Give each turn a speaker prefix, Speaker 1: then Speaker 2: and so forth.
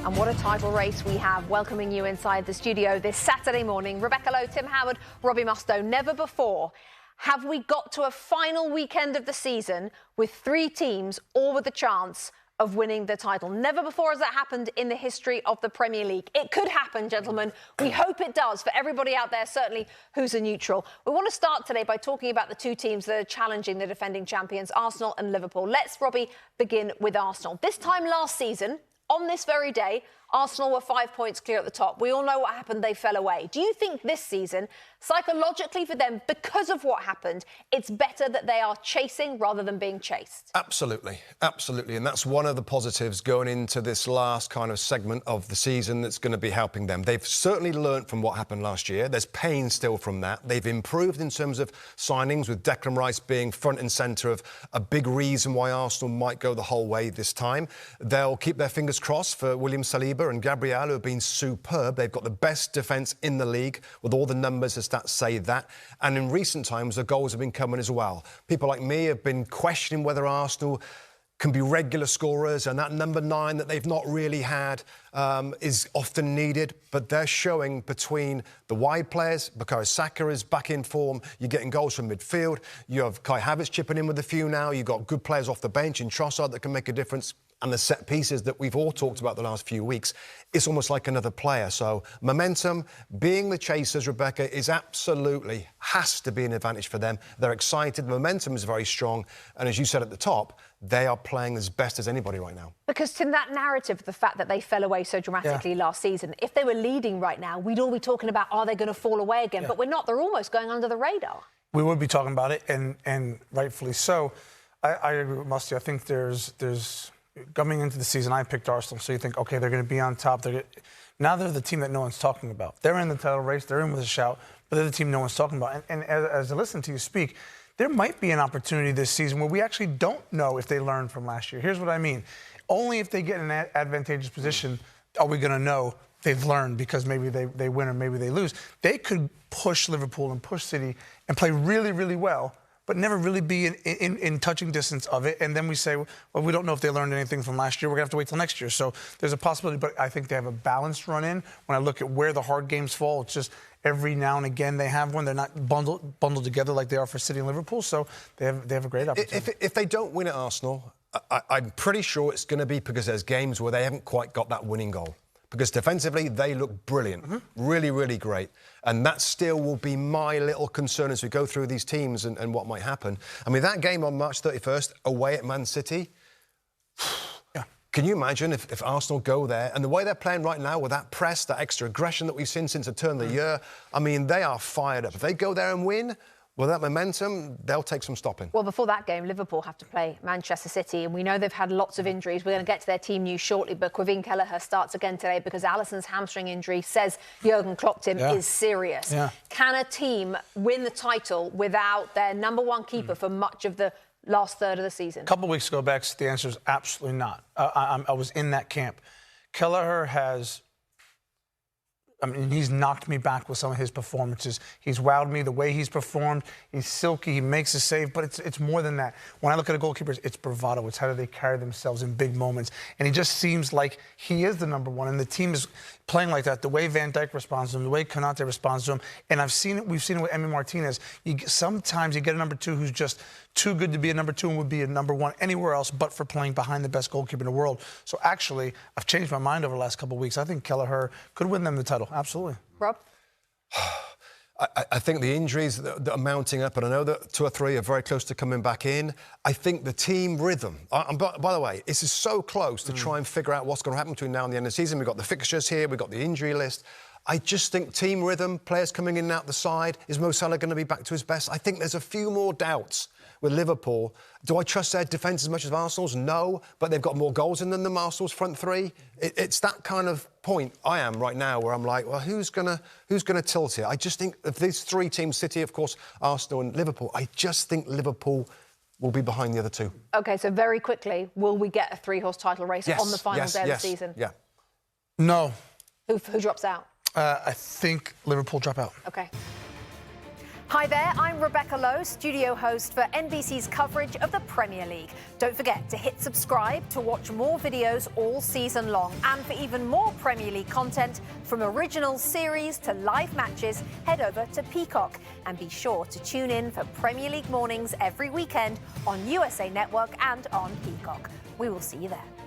Speaker 1: And what a title race we have welcoming you inside the studio this Saturday morning. Rebecca Lowe, Tim Howard, Robbie Mustoe. Never before have we got to a final weekend of the season with three teams all with the chance of winning the title. Never before has that happened in the history of the Premier League. It could happen, gentlemen. We hope it does for everybody out there, certainly who's a neutral. We want to start today by talking about the two teams that are challenging the defending champions, Arsenal and Liverpool. Let's, Robbie, begin with Arsenal. This time last season, on this very day, Arsenal were 5 points clear at the top. We all know what happened. They fell away. Do you think this season, psychologically for them, because of what happened, it's better that they are chasing rather than being chased?
Speaker 2: Absolutely. Absolutely. And that's one of the positives going into this last kind of segment of the season that's going to be helping them. They've certainly learnt from what happened last year. There's pain still from that. They've improved in terms of signings, with Declan Rice being front and centre of a big reason why Arsenal might go the whole way this time. They'll keep their fingers crossed for William Saliba and Gabriel, who have been superb. They've got the best defence in the league, with all the numbers, the stats say that. And in recent times, the goals have been coming as well. People like me have been questioning whether Arsenal can be regular scorers, and that number 9 that they've not really had is often needed. But they're showing between the wide players. Bukayo Saka is back in form. You're getting goals from midfield. You have Kai Havertz chipping in with a few now. You've got good players off the bench in Trossard that can make a difference. And the set pieces that we've all talked about the last few weeks, it's almost like another player. So momentum, being the chasers, Rebecca, is absolutely, has to be an advantage for them. They're excited. Momentum is very strong. And as you said at the top, they are playing as best as anybody right now.
Speaker 1: Because, Tim, that narrative, the fact that they fell away so dramatically last season, if they were leading right now, we'd all be talking about, are they going to fall away again? But we're not. They're almost going under the radar.
Speaker 3: We would be talking about it, and rightfully so. I agree with Mustoe. I think there's coming into the season, I picked Arsenal, so you think, OK, they're going to be on top. Now they're the team that no one's talking about. They're in the title race. They're in with a shout, but they're the team no one's talking about. And as I listen to you speak, there might be an opportunity this season where we actually don't know if they learned from last year. Here's what I mean. Only if they get in an advantageous position are we going to know they've learned, because maybe they win or maybe they lose. They could push Liverpool and push City and play really, really well, but never really be in touching distance of it. And then we say, well, we don't know if they learned anything from last year. We're going to have to wait till next year. So there's a possibility, but I think they have a balanced run-in. When I look at where the hard games fall, it's just every now and again they have one. They're not bundled together like they are for City and Liverpool. So they have a great opportunity.
Speaker 2: If they don't win at Arsenal, I'm pretty sure it's going to be because there's games where they haven't quite got that winning goal. Because defensively, they look brilliant. Really, really great. And that still will be my little concern as we go through these teams and what might happen. I mean, that game on March 31st, away at Man City, can you imagine if Arsenal go there? And the way they're playing right now with that press, that extra aggression that we've seen since the turn of the year, I mean, they are fired up. If they go there and win, well, that momentum, they'll take some stopping.
Speaker 1: Well, before that game, Liverpool have to play Manchester City, and we know they've had lots of injuries. We're going to get to their team news shortly, but Kevin Kelleher starts again today because Alisson's hamstring injury, says Jurgen Klopp, Tim, is serious. Can a team win the title without their number one keeper for much of the last third of the season?
Speaker 3: A couple of weeks ago, Bex, the answer is absolutely not. I was in that camp. Kelleher has... I mean, he's knocked me back with some of his performances. He's wowed me the way he's performed. He's silky. He makes a save, but it's more than that. When I look at a goalkeeper, it's bravado. It's how do they carry themselves in big moments. And he just seems like he is the number one, and the team is playing like that. The way Van Dijk responds to him, the way Konate responds to him, and we've seen it with Emi Martinez. Sometimes you get a number 2 who's just too good to be a number 2 and would be a number 1 anywhere else but for playing behind the best goalkeeper in the world. So actually, I've changed my mind over the last couple of weeks. I think Kelleher could win them the title. Absolutely.
Speaker 1: Rob?
Speaker 2: I think the injuries that are mounting up, and I know that 2 or 3 are very close to coming back in. I think the team rhythm, by the way, this is so close to try and figure out what's going to happen between now and the end of the season. We've got the fixtures here, we've got the injury list. I just think team rhythm, players coming in and out the side. Is Mo Salah going to be back to his best? I think there's a few more doubts with Liverpool. Do I trust their defence as much as Arsenal's? No, but they've got more goals in them than Arsenal's front 3. It's that kind of point I am right now where I'm like, well, who's gonna tilt here? I just think of these 3 teams, City, of course, Arsenal and Liverpool, I just think Liverpool will be behind the other 2.
Speaker 1: OK, so very quickly, will we get a 3-horse title race on the final day of the season?
Speaker 2: Yeah.
Speaker 3: No.
Speaker 1: Who drops out?
Speaker 3: I think Liverpool drop out.
Speaker 1: OK. Hi there, I'm Rebecca Lowe, studio host for NBC's coverage of the Premier League. Don't forget to hit subscribe to watch more videos all season long. And for even more Premier League content, from original series to live matches, head over to Peacock. And be sure to tune in for Premier League mornings every weekend on USA Network and on Peacock. We will see you there.